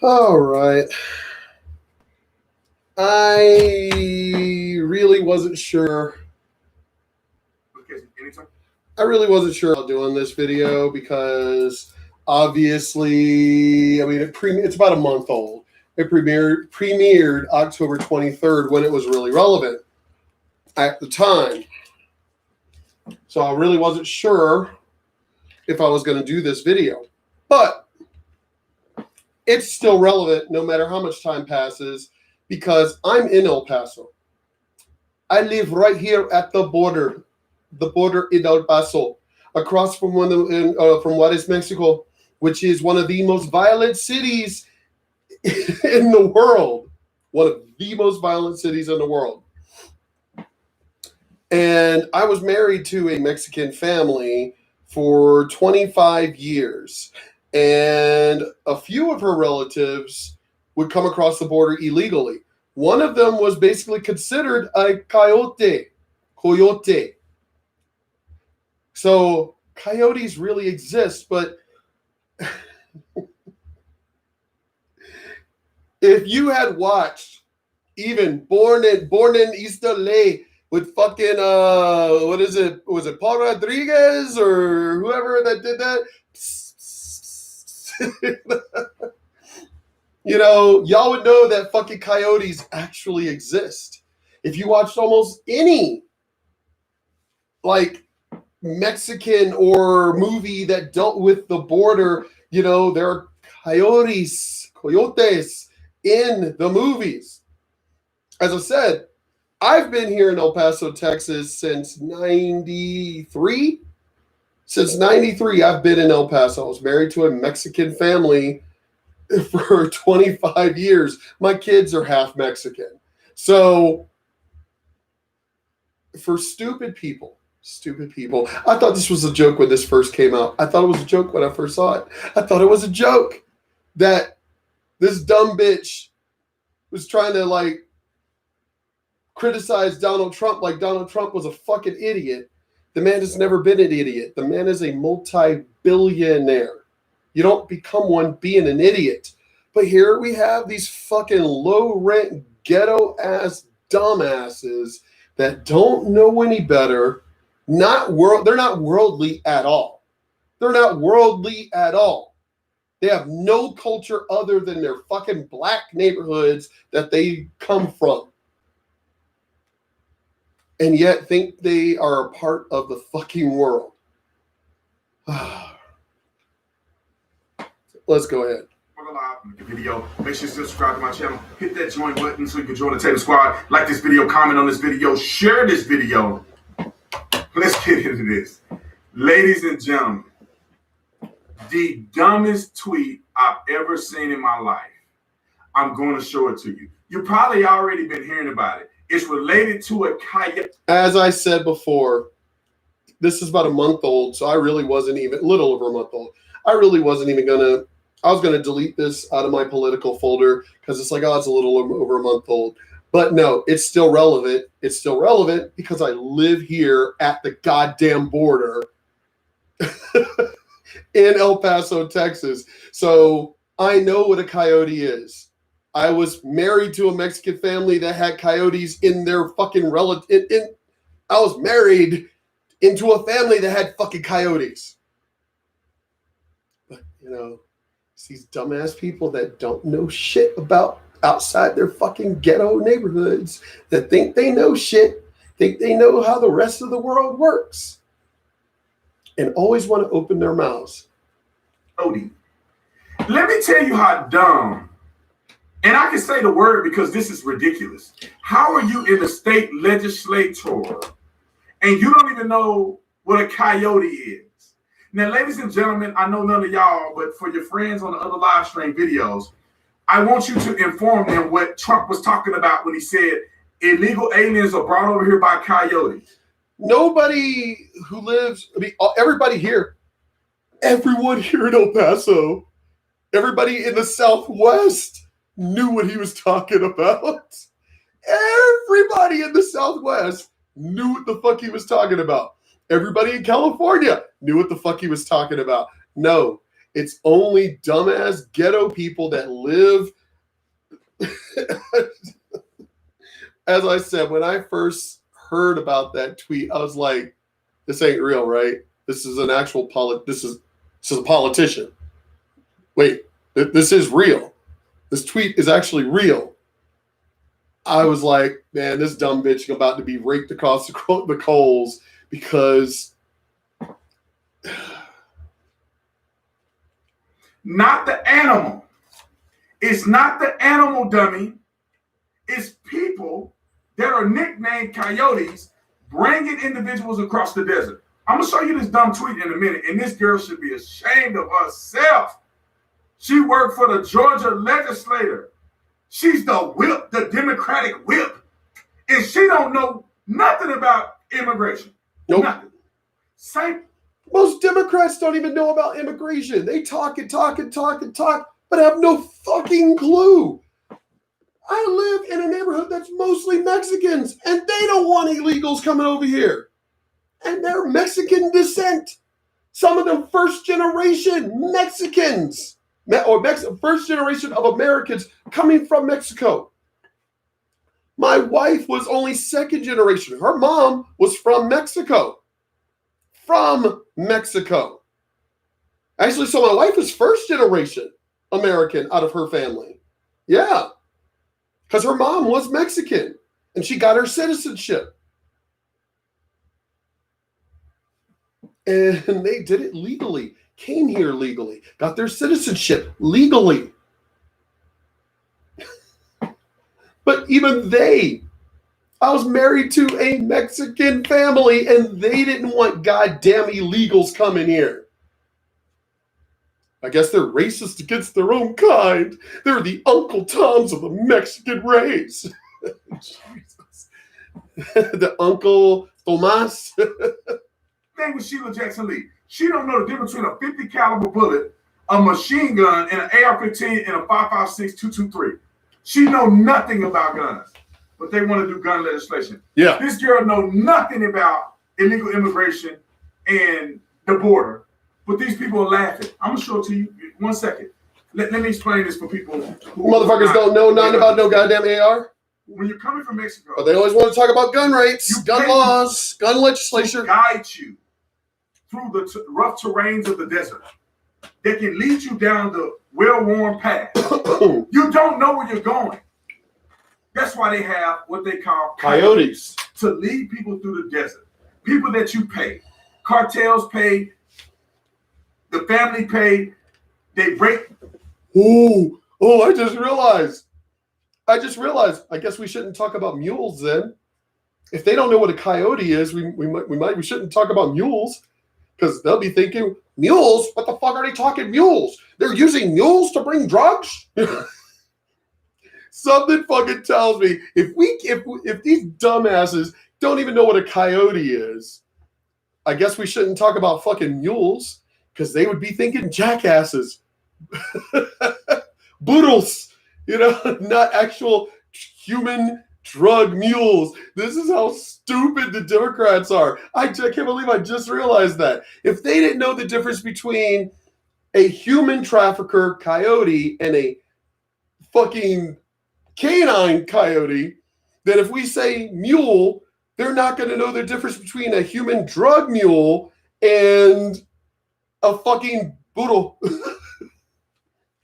All right. I really wasn't sure. Okay, anytime. I really wasn't sure about doing this video because obviously, I mean, it's about a month old. It premiered October 23rd when it was really relevant at the time. So I really wasn't sure if I was going to do this video. But it's still relevant no matter how much time passes because I'm in El Paso. I live right here at the border in El Paso, across from from what is Mexico, which is one of the most violent cities in the world. One of the most violent cities in the world. And I was married to a Mexican family for 25 years. And a few of her relatives would come across the border illegally. One of them was basically considered a coyote. So coyotes really exist, but if you had watched even Born in East LA with fucking what is it? Was it Paul Rodriguez or whoever that did that? Y'all would know that fucking coyotes actually exist. If you watched almost any like Mexican or movie that dealt with the border, there are coyotes in the movies. As I said, I've been here in El Paso, Texas since 93. Since 93, I've been in El Paso. I was married to a Mexican family for 25 years. My kids are half Mexican. So, for stupid people, I thought this was a joke when this first came out. I thought it was a joke when I first saw it. I thought it was a joke that this dumb bitch was trying to criticize Donald Trump like Donald Trump was a fucking idiot. The man has never been an idiot. The man is a multi-billionaire. You don't become one being an idiot. But here we have these fucking low-rent, ghetto-ass dumbasses that don't know any better. They're not worldly at all. They're not worldly at all. They have no culture other than their fucking black neighborhoods that they come from. And yet think they are a part of the fucking world. Let's go ahead. The video. Make sure you subscribe to my channel. Hit that join button so you can join the Taylor Squad. Like this video, comment on this video, share this video. Let's get into this. Ladies and gentlemen, the dumbest tweet I've ever seen in my life. I'm going to show it to you. You probably already been hearing about it. It's related to a coyote. As I said before, this is about a month old, so I really wasn't even, little over a month old. I really wasn't even I was going to delete this out of my political folder because it's it's a little over a month old. But no, it's still relevant. It's still relevant because I live here at the goddamn border in El Paso, Texas. So I know what a coyote is. I was married to a Mexican family that had coyotes in their fucking relative. I was married into a family that had fucking coyotes. But, it's these dumbass people that don't know shit about outside their fucking ghetto neighborhoods that think they know shit, think they know how the rest of the world works, and always want to open their mouths. Let me tell you how dumb. And I can say the word because this is ridiculous. How are you in the state legislature and you don't even know what a coyote is? Now, ladies and gentlemen, I know none of y'all, but for your friends on the other live stream videos, I want you to inform them what Trump was talking about when he said illegal aliens are brought over here by coyotes. Nobody who lives, everybody here, everyone here in El Paso, everybody in the Southwest knew what he was talking about. Everybody in the Southwest knew what the fuck he was talking about. Everybody in California knew what the fuck he was talking about. No, It's only dumbass ghetto people that live. As I said, when I first heard about that tweet, I was like, this ain't real, right? This is an actual this is a politician. Wait, this is real. This tweet is actually real. I was like, man, this dumb bitch about to be raked across the coals because not the animal. It's not the animal, dummy. It's people that are nicknamed coyotes bringing individuals across the desert. I'm going to show you this dumb tweet in a minute, and this girl should be ashamed of herself. She worked for the Georgia legislature. She's the whip, the Democratic whip, and she don't know nothing about immigration. Nope. Nothing. Same. Most Democrats don't even know about immigration. They talk and talk and talk and talk, but have no fucking clue. I live in a neighborhood that's mostly Mexicans, and they don't want illegals coming over here. And they're Mexican descent. Some of them first generation Mexicans, or first generation of Americans coming from Mexico. My wife was only second generation. Her mom was from Mexico. From Mexico. Actually, so my wife is first generation American out of her family. Yeah. Because her mom was Mexican and she got her citizenship. And they did it legally, came here legally, got their citizenship legally. But even I was married to a Mexican family and they didn't want goddamn illegals coming here. I guess they're racist against their own kind. They're the Uncle Toms of the Mexican race. Jesus. The Uncle Tomas. Thing with Sheila Jackson Lee. She don't know the difference between a 50 caliber bullet, a machine gun, and an AR-15 and a 5.56 223. She know nothing about guns, but they want to do gun legislation. Yeah. This girl know nothing about illegal immigration and the border. But these people are laughing. I'm going to show it to you. 1 second. Let me explain this for people. Motherfuckers don't know nothing about no goddamn AR. When you're coming from Mexico. But they always want to talk about gun rights, gun laws, gun legislation. Guide you through the rough terrains of the desert. They can lead you down the well-worn path. You don't know where you're going. That's why they have what they call coyotes to lead people through the desert. People that you pay. Cartels pay. The family pay, they break. Oh, I just realized. I guess we shouldn't talk about mules then. If they don't know what a coyote is, we shouldn't talk about mules because they'll be thinking, mules? What the fuck are they talking mules? They're using mules to bring drugs? Something fucking tells me if these dumbasses don't even know what a coyote is, I guess we shouldn't talk about fucking mules. Because they would be thinking jackasses, boodles, not actual human drug mules. This is how stupid the Democrats are. I can't believe I just realized that. If they didn't know the difference between a human trafficker coyote and a fucking canine coyote, then if we say mule, they're not going to know the difference between a human drug mule and a fucking boodle.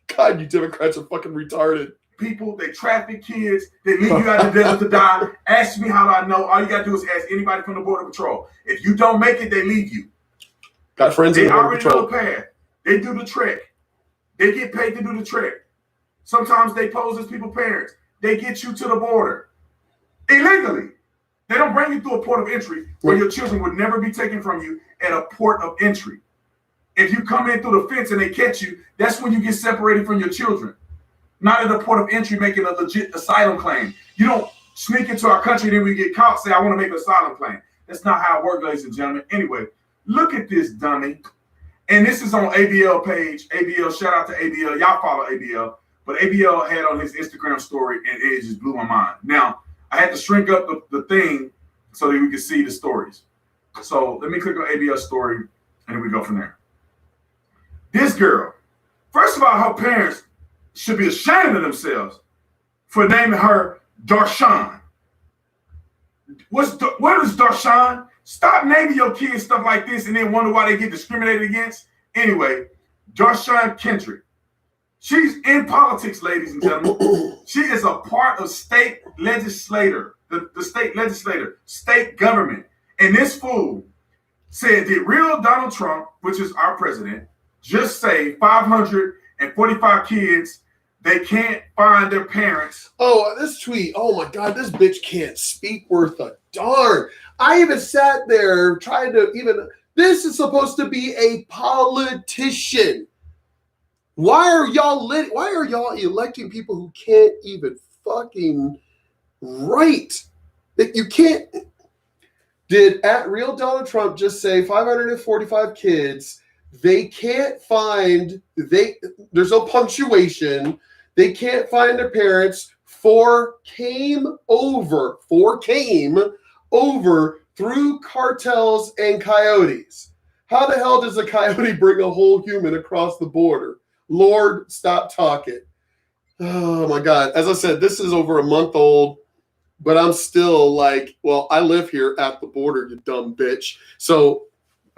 God, you Democrats are fucking retarded. People, they traffic kids, they leave you out the desert to die. Ask me how I know. All you gotta do is ask anybody from the Border Patrol. If you don't make it, they leave you. Got friends in the Border Patrol. They already know the path. They do the trek. They get paid to do the trek. Sometimes they pose as people's parents. They get you to the border. Illegally. They don't bring you through a port of entry where your children would never be taken from you at a port of entry. If you come in through the fence and they catch you, that's when you get separated from your children. Not at a port of entry making a legit asylum claim. You don't sneak into our country and then we get caught, say, I want to make an asylum claim. That's not how it works, ladies and gentlemen. Anyway, look at this dummy. And this is on ABL page. ABL, shout out to ABL. Y'all follow ABL. But ABL had on his Instagram story and it just blew my mind. Now, I had to shrink up the thing so that we could see the stories. So let me click on ABL's story and then we go from there. This girl First of all, her parents should be ashamed of themselves for naming her Darshan. What is Darshan? Stop naming your kids stuff like this and then wonder why they get discriminated against. Anyway, Darshan Kendrick. She's in politics, ladies and gentlemen. She is a part of state legislator, the state legislator, state government. And this fool said, did real Donald Trump, which is our president, just say 545 kids, they can't find their parents? Oh, this tweet. Oh my God, this bitch can't speak worth a darn. I even sat there trying to this is supposed to be a politician. Why are y'all electing people who can't even fucking write? That you can't. Did at real Donald Trump just say 545 kids? They can't find. There's no punctuation. They can't find their parents. Four came over through cartels and coyotes. How the hell does a coyote bring a whole human across the border? Lord, stop talking. Oh my God. As I said, this is over a month old, but I'm still like, well, I live here at the border, you dumb bitch. So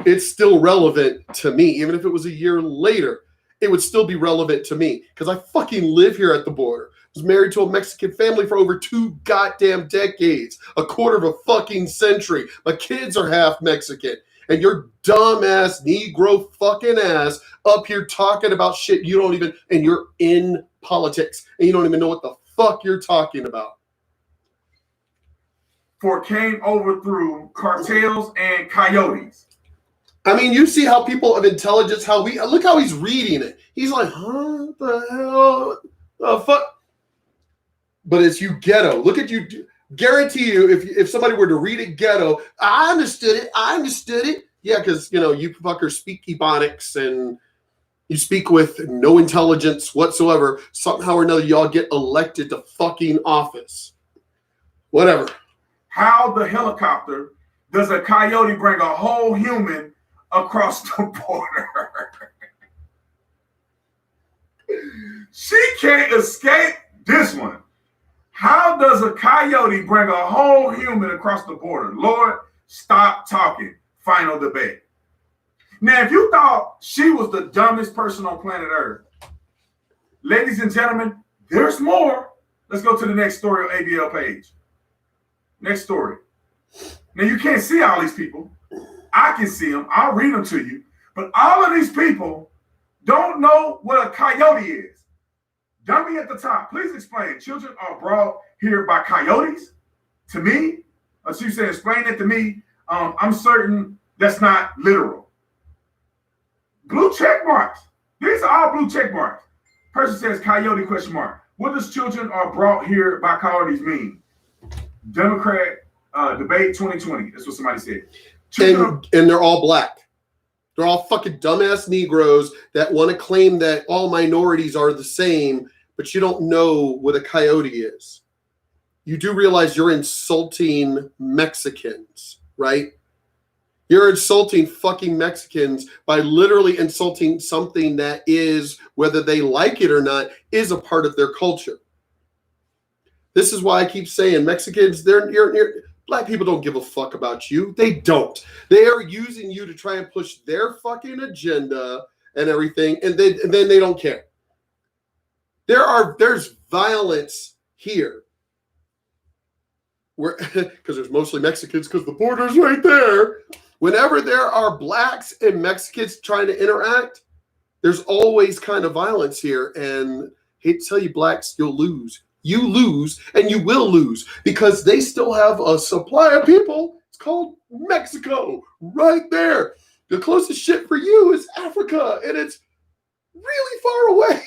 it's still relevant to me. Even if it was a year later, it would still be relevant to me because I fucking live here at the border. I was married to a Mexican family for over 2 goddamn decades, a quarter of a fucking century. My kids are half Mexican. And your dumbass Negro fucking ass up here talking about shit you don't even, and you're in politics and you don't even know what the fuck you're talking about. For came over through cartels and coyotes. I mean, you see how people of intelligence, look how he's reading it. He's like, huh, what the hell? The fuck? But it's you ghetto. Look at you. Guarantee you, if somebody were to read it ghetto, I understood it. Yeah, because, you fuckers speak Ebonics and you speak with no intelligence whatsoever. Somehow or another, y'all get elected to fucking office. Whatever. How the helicopter does a coyote bring a whole human across the border? She can't escape this one. How does a coyote bring a whole human across the border? Lord, stop talking. Final debate. Now, if you thought she was the dumbest person on planet Earth, ladies and gentlemen, there's more. Let's go to the next story on ABL page. Next story. Now, you can't see all these people. I can see them. I'll read them to you. But all of these people don't know what a coyote is. Dummy at the top, please explain. Children are brought here by coyotes? To me? As you said, explain it to me. I'm certain that's not literal. Blue check marks. These are all blue check marks. Person says coyote question mark. What does children are brought here by coyotes mean? Democrat debate 2020. That's what somebody said. And they're all black. They're all fucking dumbass Negroes that want to claim that all minorities are the same, but you don't know what a coyote is. You do realize you're insulting Mexicans, right? You're insulting fucking Mexicans by literally insulting something that is, whether they like it or not, is a part of their culture. This is why I keep saying Mexicans, black people don't give a fuck about you. They don't. They are using you to try and push their fucking agenda and everything, and then they don't care. There's violence here. Because there's mostly Mexicans because the border's right there. Whenever there are blacks and Mexicans trying to interact, there's always kind of violence here. And I hate to tell you, blacks, you'll lose. You lose, and you will lose because they still have a supply of people. It's called Mexico right there. The closest shit for you is Africa, and it's really far away.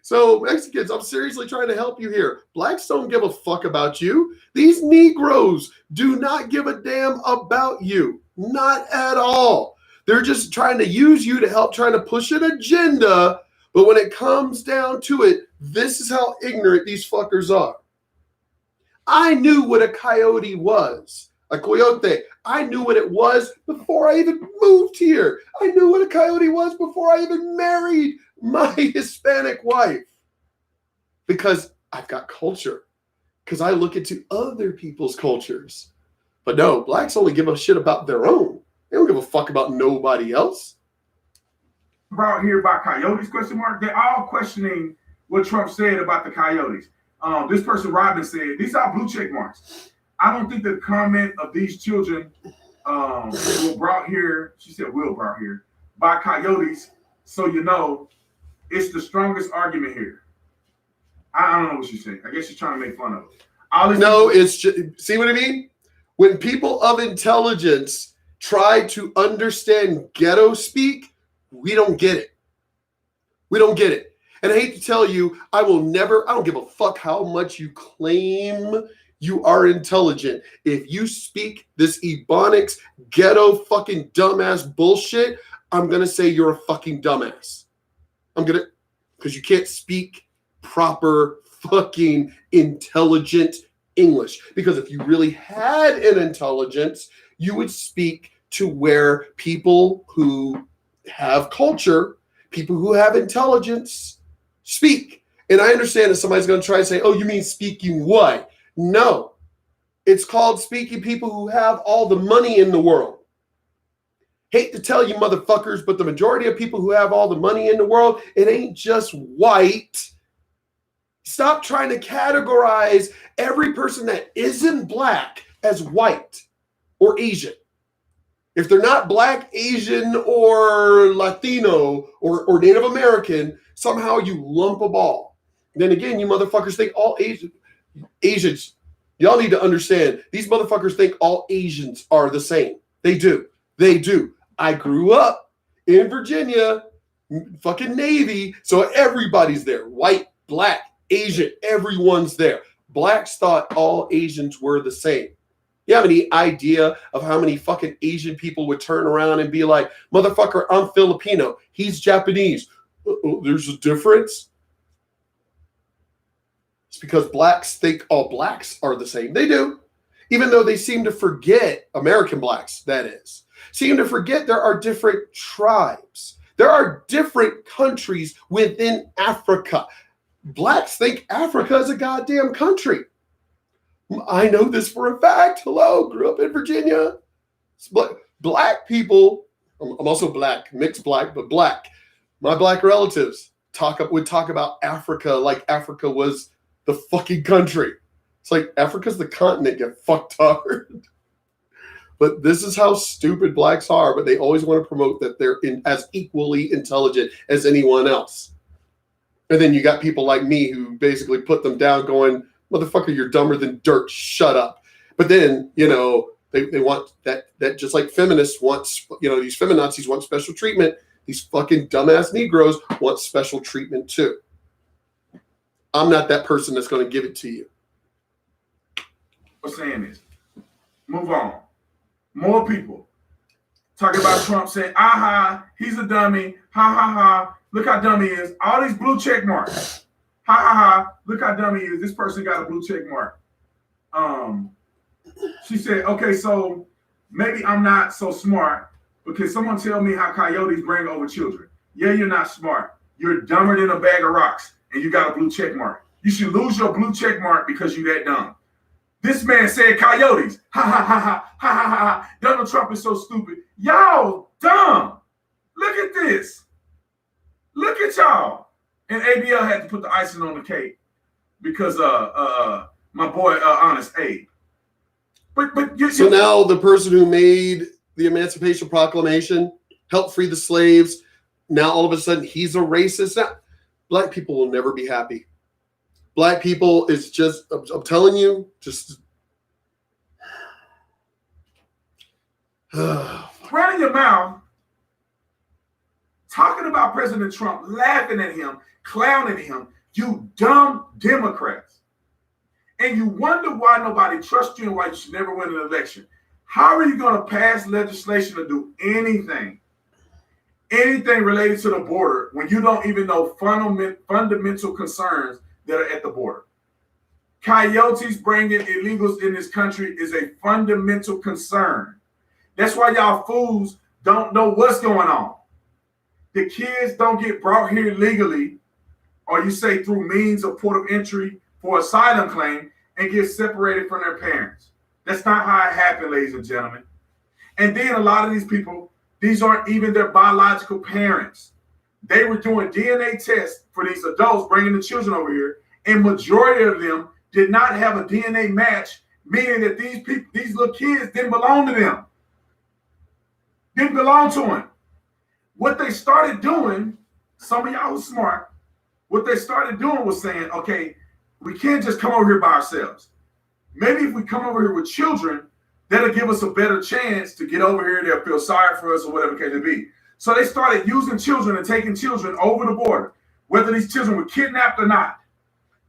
So Mexicans, I'm seriously trying to help you here. Blacks don't give a fuck about you. These Negroes do not give a damn about you. Not at all. They're just trying to use you to help trying to push an agenda. But when it comes down to it, this is how ignorant these fuckers are. I knew what a coyote was. A coyote. I knew what it was before I even moved here. I knew what a coyote was before I even married my Hispanic wife. Because I've got culture. Because I look into other people's cultures. But no, blacks only give a shit about their own. They don't give a fuck about nobody else. Brought here by coyotes, question mark. They're all questioning what Trump said about the coyotes. This person, Robin, said, these are blue check marks. I don't think the comment of these children will brought here, she said will brought here, by coyotes. So you know, it's the strongest argument here. I don't know what she's saying. I guess she's trying to make fun of it. No, it's just, see what I mean? When people of intelligence try to understand ghetto speak, we don't get it. We don't get it. And I hate to tell you, I don't give a fuck how much you claim you are intelligent. If you speak this Ebonics ghetto fucking dumbass bullshit, I'm going to say you're a fucking dumbass. Because you can't speak proper fucking intelligent English. Because if you really had an intelligence, you would speak to where people who have culture, people who have intelligence speak. And I understand that somebody's going to try to say, oh, you mean speaking what? No, it's called speaking people who have all the money in the world. Hate to tell you motherfuckers, but the majority of people who have all the money in the world, it ain't just white. Stop trying to categorize every person that isn't black as white or Asian. If they're not black, Asian, or Latino, or Native American, somehow you lump them all. Then again, you motherfuckers think all Asians, y'all need to understand, these motherfuckers think all Asians are the same. They do. They do. I grew up in Virginia, fucking Navy, so everybody's there. White, black, Asian, everyone's there. Blacks thought all Asians were the same. You have any idea of how many fucking Asian people would turn around and be like, motherfucker, I'm Filipino, he's Japanese. There's a difference. It's because blacks think all blacks are the same. They do. Even though they seem to forget, American blacks, that is, seem to forget there are different tribes. There are different countries within Africa. Blacks think Africa is a goddamn country. I know this for a fact. Hello, grew up in Virginia. Black people, I'm also black, mixed black, but black. My black relatives would talk about Africa like Africa was the fucking country. It's like Africa's the continent, get fucked hard. But this is how stupid blacks are, but they always want to promote that they're as equally intelligent as anyone else. And then you got people like me who basically put them down going, motherfucker, you're dumber than dirt. Shut up. But then, you know, they want that just like feminists want, you know, these feminazis want special treatment. These fucking dumbass Negroes want special treatment too. I'm not that person that's going to give it to you. What's saying is, move on. More people talking about Trump saying, aha, he's a dummy. Ha, ha, ha. Look how dumb he is. All these blue check marks. Ha, ha, ha. Look how dumb he is. This person got a blue check mark. She said, okay, so maybe I'm not so smart, but can someone tell me how coyotes bring over children? Yeah, you're not smart. You're dumber than a bag of rocks, and you got a blue check mark. You should lose your blue check mark because you're that dumb. This man said coyotes. Ha, ha, ha, ha, ha, ha, ha. Donald Trump is so stupid. Y'all dumb. Look at this. Look at y'all. And ABL had to put the icing on the cake because my boy Honest Abe. But so now the person who made the Emancipation Proclamation helped free the slaves, now all of a sudden he's a racist. Now, black people will never be happy. Black people is just, I'm telling you, just running your mouth, talking about President Trump, laughing at him, clowning him, you dumb Democrats. And you wonder why nobody trusts you and why you should never win an election. How are you going to pass legislation to do anything related to the border when you don't even know fundamental concerns that are at the border? Coyotes bringing illegals in this country is a fundamental concern. That's why y'all fools don't know what's going on. The kids don't get brought here legally, or you say through means of port of entry for asylum claim, and get separated from their parents. That's not how it happened, ladies and gentlemen. And then a lot of these people, these aren't even their biological parents. They were doing DNA tests for these adults bringing the children over here, and majority of them did not have a DNA match, meaning that these little kids didn't belong to them. Didn't belong to them. What they started doing, some of y'all was smart, what they started doing was saying, okay, we can't just come over here by ourselves. Maybe if we come over here with children, that'll give us a better chance to get over here. They'll feel sorry for us or whatever case it be. So they started using children and taking children over the border, whether these children were kidnapped or not.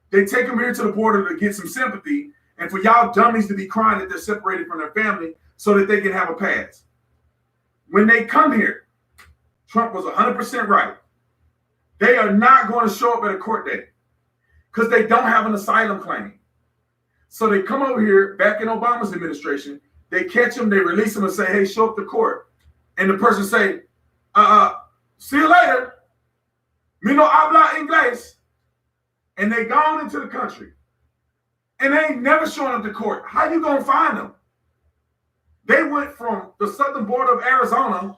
They take them here to the border to get some sympathy and for y'all dummies to be crying that they're separated from their family so that they can have a pass. When they come here, Trump was 100% right. They are not going to show up at a court date because they don't have an asylum claim. So they come over here back in Obama's administration, they catch them, they release them and say, hey, show up to court. And the person say, see you later. Me no habla inglés. And they gone into the country. And they ain't never showing up to court. How you gonna find them? They went from the southern border of Arizona,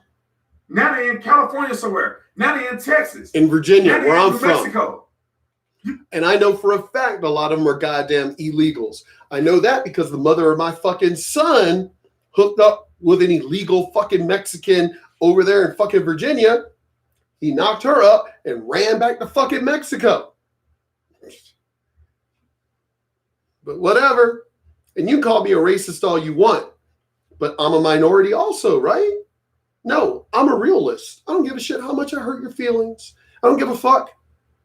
now they're in California somewhere. Now they're in Texas. In Virginia, where I'm from. Mexico. And I know for a fact a lot of them are goddamn illegals. I know that because the mother of my fucking son hooked up with an illegal fucking Mexican over there in fucking Virginia. He knocked her up and ran back to fucking Mexico. But whatever. And you can call me a racist all you want. But I'm a minority also, right? No, I'm a realist. I don't give a shit how much I hurt your feelings. I don't give a fuck.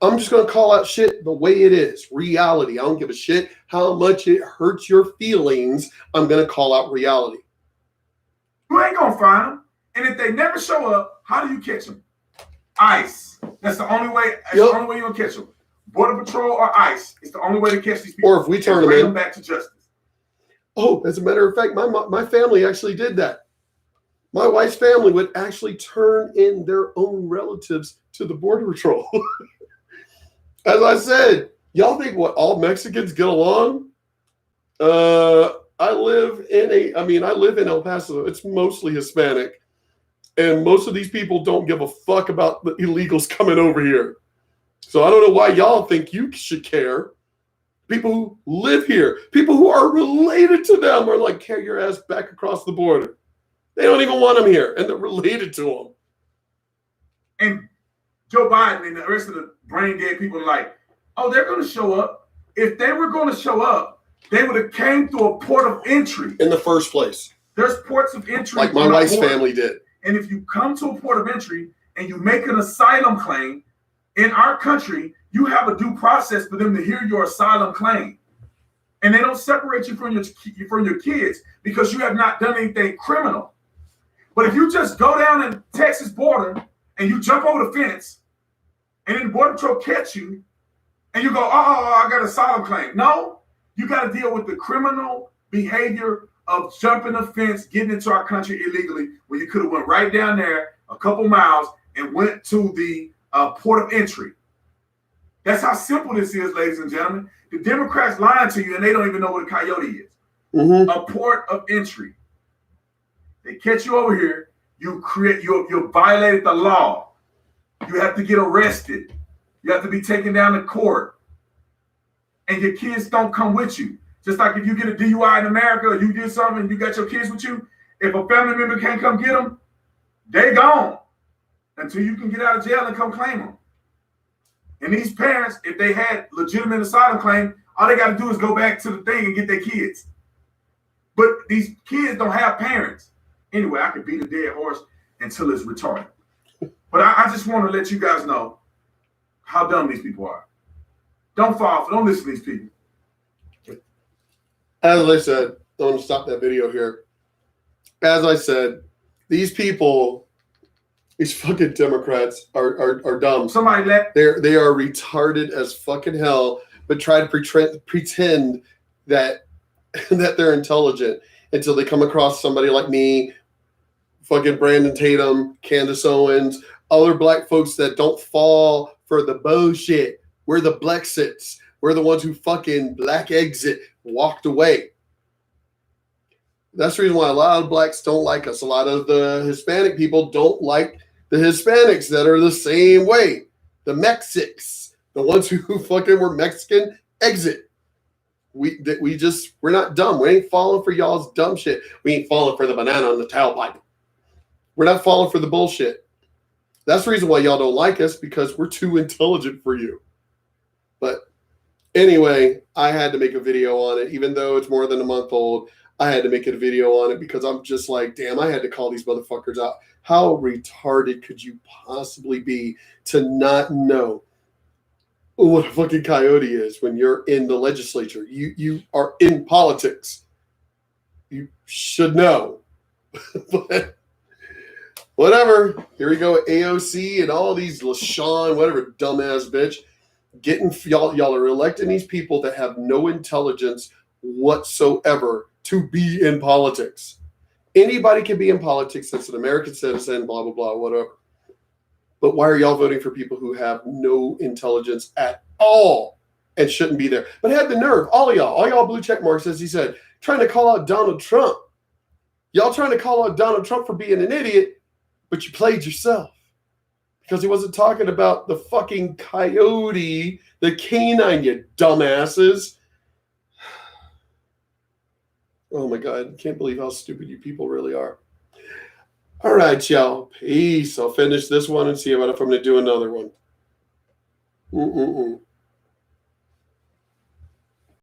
I'm just going to call out shit the way it is. Reality. I don't give a shit how much it hurts your feelings. I'm going to call out reality. You ain't going to find them. And if they never show up, how do you catch them? ICE. That's the only way. That's the only way you're going to catch them. Border Patrol or ICE. It's the only way to catch these people. Or if we turn them in. Back to justice. Oh, as a matter of fact, my family actually did that. My wife's family would actually turn in their own relatives to the Border Patrol. As I said, y'all think what, all Mexicans get along? I live in El Paso. It's mostly Hispanic. And most of these people don't give a fuck about the illegals coming over here. So I don't know why y'all think you should care. People who live here, people who are related to them are like, carry your ass back across the border. They don't even want them here, and they're related to them. And Joe Biden and the rest of the brain dead people are like, oh, they're going to show up. If they were going to show up, they would have came through a port of entry. In the first place. There's ports of entry. Like my wife's family did. And if you come to a port of entry and you make an asylum claim, in our country, you have a due process for them to hear your asylum claim. And they don't separate you from your kids because you have not done anything criminal. But if you just go down in Texas border and you jump over the fence and then the Border Patrol catch you and you go, oh, I got an asylum claim. No, you got to deal with the criminal behavior of jumping the fence, getting into our country illegally, when you could have went right down there a couple miles and went to the port of entry. That's how simple this is, ladies and gentlemen. The Democrats lying to you and they don't even know what a coyote is. Mm-hmm. A port of entry. They catch you over here. You violated the law. You have to get arrested. You have to be taken down to court. And your kids don't come with you. Just like if you get a DUI in America or you did something and you got your kids with you, if a family member can't come get them, they gone until you can get out of jail and come claim them. And these parents, if they had legitimate asylum claim, all they got to do is go back to the thing and get their kids. But these kids don't have parents. Anyway, I could beat a dead horse until it's retarded. But I just want to let you guys know how dumb these people are. Don't listen to these people. As I said, I want to stop that video here. As I said, these people, these fucking Democrats are dumb. Somebody let they are retarded as fucking hell. but try to pretend that that they're intelligent until they come across somebody like me, fucking Brandon Tatum, Candace Owens, other black folks that don't fall for the bullshit. We're the Blexits. We're the ones who fucking black exit, walked away. That's the reason why a lot of blacks don't like us. A lot of the Hispanic people don't like the Hispanics that are the same way. The Mexics, the ones who fucking were Mexican, exit. We're not dumb. We ain't falling for y'all's dumb shit. We ain't falling for the banana on the tailpipe. We're not falling for the bullshit. That's the reason why y'all don't like us, because we're too intelligent for you. But anyway, I had to make a video on it, even though it's more than a month old. I had to make a video on it because I'm just like, damn, I had to call these motherfuckers out. How retarded could you possibly be to not know what a fucking coyote is when you're in the legislature? You are in politics. You should know. But whatever. Here we go. AOC and all these LaShawn, whatever dumbass bitch. Y'all are electing these people that have no intelligence whatsoever to be in politics. Anybody can be in politics that's an American citizen, blah, blah, blah, whatever. But why are y'all voting for people who have no intelligence at all and shouldn't be there? But had the nerve, all y'all blue check marks, as he said, trying to call out Donald Trump. Y'all trying to call out Donald Trump for being an idiot, but you played yourself. Because he wasn't talking about the fucking coyote, the canine, you dumbasses. Oh my God, I can't believe how stupid you people really are. All right, y'all. Peace. I'll finish this one and see if I'm going to do another one.